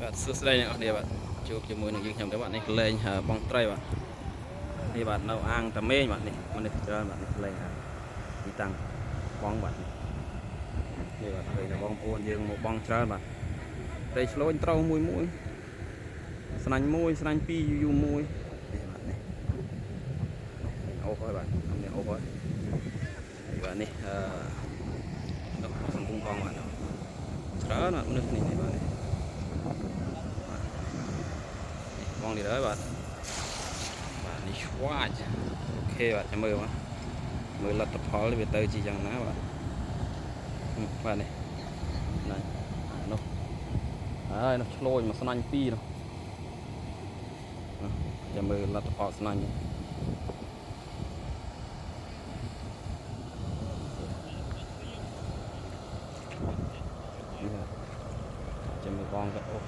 bạn sửa đây này bạn chụp cho mùi này nhầm các bạn này lên bong tray bạn thì bạn nấu ăn tầm mê bạn này mình được cho bạn lên đi tăng bong bạn thì bạn đây là bong buồn dương một bong tray bạn đây lối trâu mùi mũi sanh pi yu mũi bạn này ô coi bạn không để ô coi thì bạn này đâu không cung con bạn đó là nước này bạn này con đi đấy bạn đi quá ok bạn cho mưa mà mưa là tập hóa lên về tới chỉ chẳng ná bạn này này nó đấy nó lôi mà sanh pi đâu cho mưa là tập hóa sanh cho mưa con cái ốc